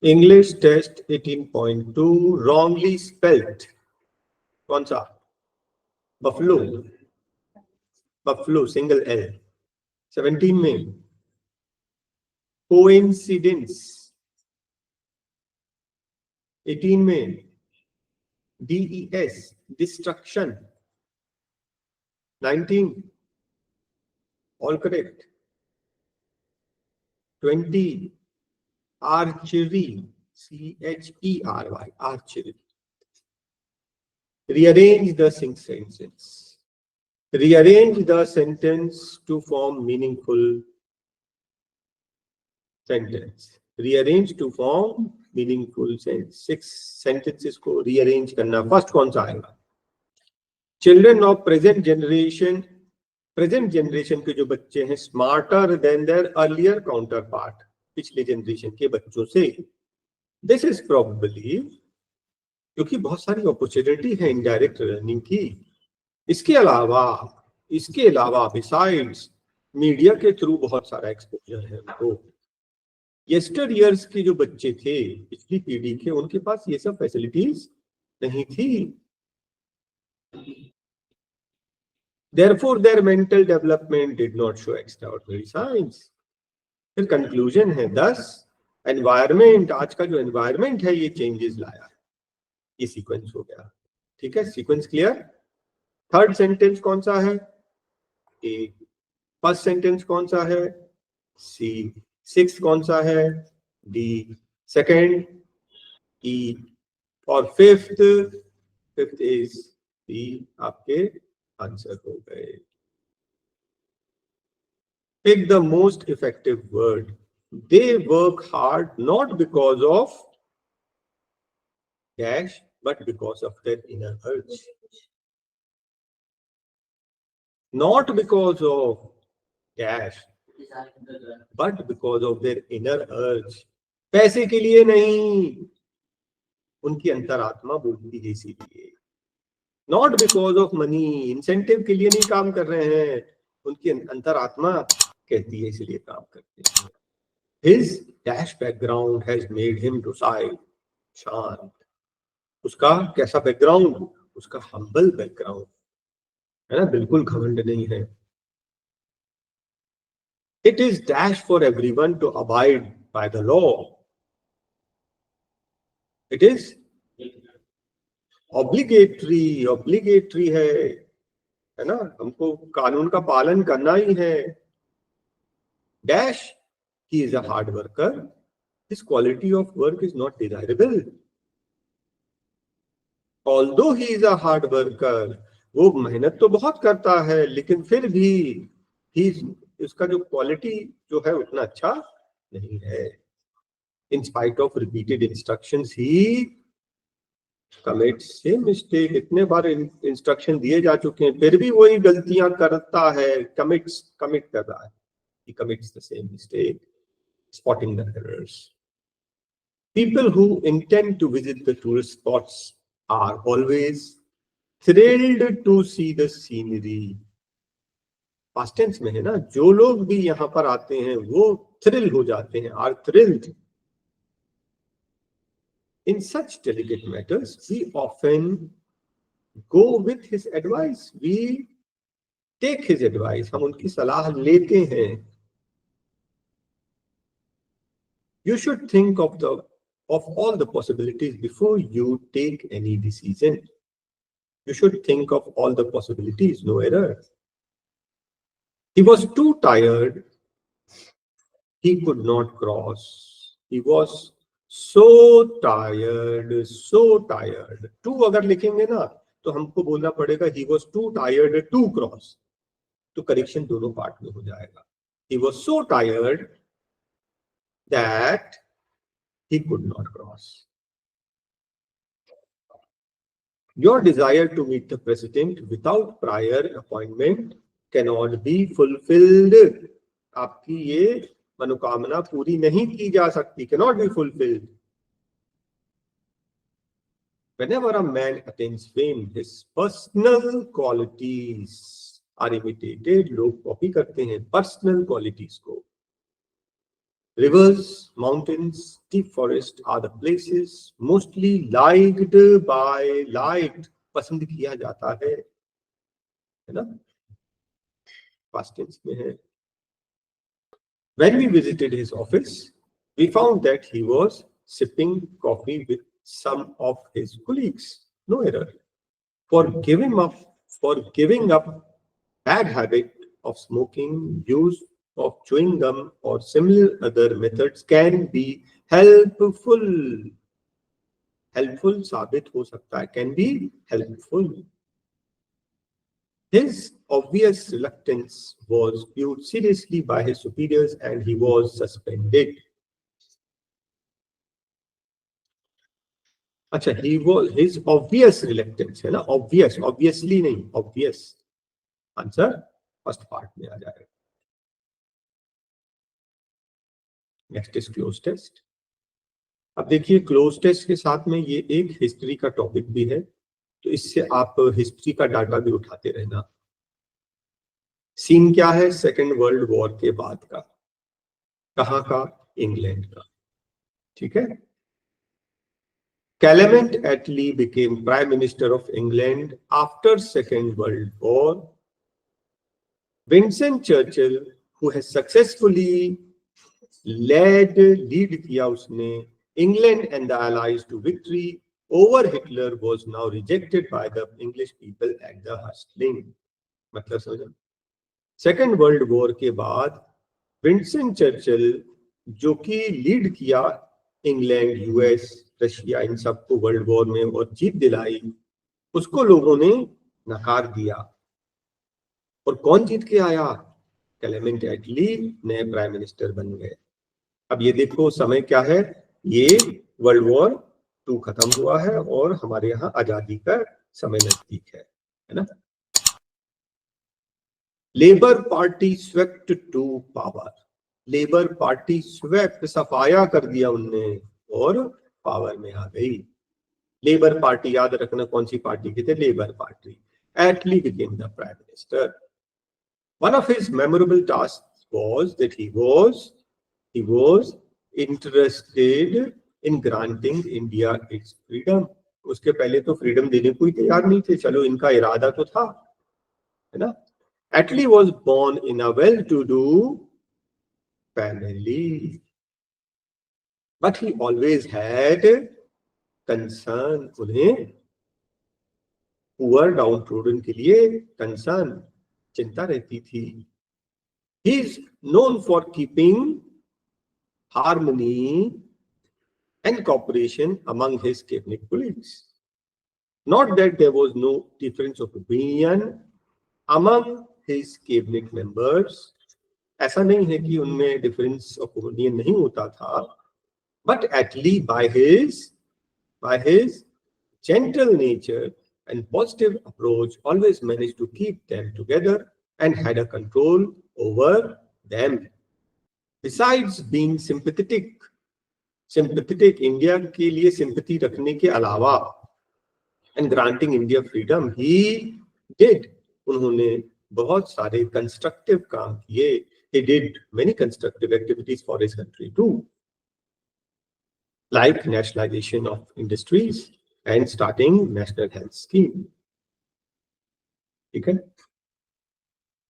English test 18.2 wrongly spelt कौन सा? Buffalo, buffalo single L. 17 में कोइंसिडेंस, 18 में DES destruction, 19 all correct, 20 archery, CHERY archery. Rearrange the sentence. Rearrange the sentence to form meaningful sentence. Rearrange to form meaningful sentence. 6 sentences को rearrange करना। First कौन सा आएगा? Children of present generation के जो बच्चे हैं smarter than their earlier counterpart, पिछले जनरेशन के बच्चों से। This is probably क्योंकि बहुत सारी अपॉर्चुनिटी है इनडायरेक्ट लर्निंग की। इसके अलावा बिसाइड्स मीडिया के थ्रू बहुत सारा एक्सपोजर है उनको। यस्टर ईयर्स के जो बच्चे थे पिछली पीढ़ी के, उनके पास ये सब फैसिलिटीज नहीं थी। Therefore, their mental development did not show extraordinary signs. फिर कंक्लूजन है, thus एनवायरमेंट, आज का जो एनवायरमेंट है ये चेंजेस लाया। ये सीक्वेंस हो गया, ठीक है, सीक्वेंस क्लियर। थर्ड सेंटेंस कौन सा है? ए। फर्स्ट सेंटेंस कौन सा है? सी। सिक्स्थ कौन सा है? डी। Second E. और फिफ्थ इज बी। आपके आंसर हो गए। Pick the most effective word. They work hard not because of dash but because of their inner urge. Not because of dash but because of their inner urge. पैसे के लिए नहीं, उनकी अंतरात्मा बोलती है इसीलिए। Not because of money, incentive के लिए नहीं काम कर रहे हैं, उनकी अंतरात्मा कहती है इसलिए काम करते हैं। His dash background has made him docile, शांत। उसका कैसा बैकग्राउंड? उसका हम्बल बैकग्राउंड है ना, बिल्कुल घमंड नहीं है। It is dash for everyone to abide by the law. It is obligatory है ना, हमको कानून का पालन करना ही है। Dash, he is a hard worker, his quality of work is not desirable. Although he is a hard worker, वो मेहनत तो बहुत करता है लेकिन फिर भी उसका जो क्वालिटी जो है उतना अच्छा नहीं है। In spite of repeated instructions he commits same mistake. इतने बार इंस्ट्रक्शन दिए जा चुके हैं फिर भी वही गलतियां करता है। कमिट कर रहा है, he commits the same mistake, spotting the errors. People who intend to visit the tourist spots are always thrilled to see the scenery. Past tense में है ना, जो लोग भी यहाँ पर आते हैं वो थ्रिल हो जाते हैं, are thrilled. In such delicate matters, we often go with his advice. We take his advice. हम उनकी सलाह लेते हैं। You should think of all the possibilities before you take any decision. You should think of all the possibilities, no error. He was too tired. He could not cross. He was so tired. To अगर लिखेंगे ना तो हमको बोलना पड़ेगा he was too tired to cross. तो correction दोनों part में हो जाएगा। He was so tired that he could not cross. Your desire to meet the president without prior appointment cannot be fulfilled. आपकी ये मनोकामना पूरी नहीं की जा सकती, cannot be fulfilled. Whenever a man attains fame, his personal qualities are imitated. लोग copy करते हैं पर्सनल क्वालिटीज को। Rivers, mountains, deep forest are the places mostly liked, पसंद किया जाता है ना? Past tense में है. When we visited his office, we found that he was sipping coffee with some of his colleagues. No error. For giving up bad habit of smoking, use of chewing gum or similar other methods can be helpful. Helpful साबित हो सकता है, can be helpful. His obvious reluctance was viewed seriously by his superiors and he was suspended. अच्छा, his obvious reluctance है ना, obviously नहीं, obvious. Answer first part में आ जाएगा. Next is cloze test. अब देखिए, क्लोज टेस्ट के साथ में ये एक हिस्ट्री का टॉपिक भी है, तो इससे आप हिस्ट्री का डाटा भी उठाते रहना. सीन क्या है? सेकेंड वर्ल्ड वॉर के बाद का. कहाँ का? इंग्लैंड का. ठीक है. Clement Attlee became Prime Minister of England after Second World War. Winston Churchill, who has successfully lead किया उसने England and the Allies to victory over Hitler, was now rejected by the English people at the hustling. मतलब समझो, second world war के बाद Winston Churchill, जो कि lead किया England, US, Russia, इन सबको वर्ल्ड वॉर में और जीत दिलाई, उसको लोगों ने नकार दिया. और कौन जीत के आया? क्लेमेंट एटली नए प्राइम मिनिस्टर बन गए. अब ये देखो, समय क्या है? ये वर्ल्ड वॉर 2 खत्म हुआ है और हमारे यहाँ आजादी का समय नजदीक है ना. Labour Party swept to power. Labour Party swept, सफाया कर दिया उनने और पावर में आ गई. लेबर पार्टी, याद रखना कौन सी पार्टी की थे? Labour Party. Attlee became the prime minister. One of his memorable tasks was that he was interested in granting India its freedom. उसके पहले तो फ्रीडम देने को ही तैयार नहीं थे. चलो, इनका इरादा तो था, है ना. Attlee was born in a well-to-do family, but he always had concern. उन्हें पुअर, डाउनट्रोडन के लिए कंसर्न, चिंता रहती थी. He is known for keeping harmony and cooperation among his cabinet colleagues. Not that there was no difference of opinion among his cabinet members. ऐसा नहीं है कि उनमें डिफरेंस ऑफ ओपिनियन नहीं होता था, but Attlee by his gentle nature and positive approach always managed to keep them together and had a control over them. Besides being sympathetic, India के लिए सिंपैथी रखने के अलावा, and granting India freedom, उन्होंने बहुत सारे कंस्ट्रक्टिव काम किए. He did many constructive activities for his country too, like nationalization of industries and starting national health scheme. ठीक है.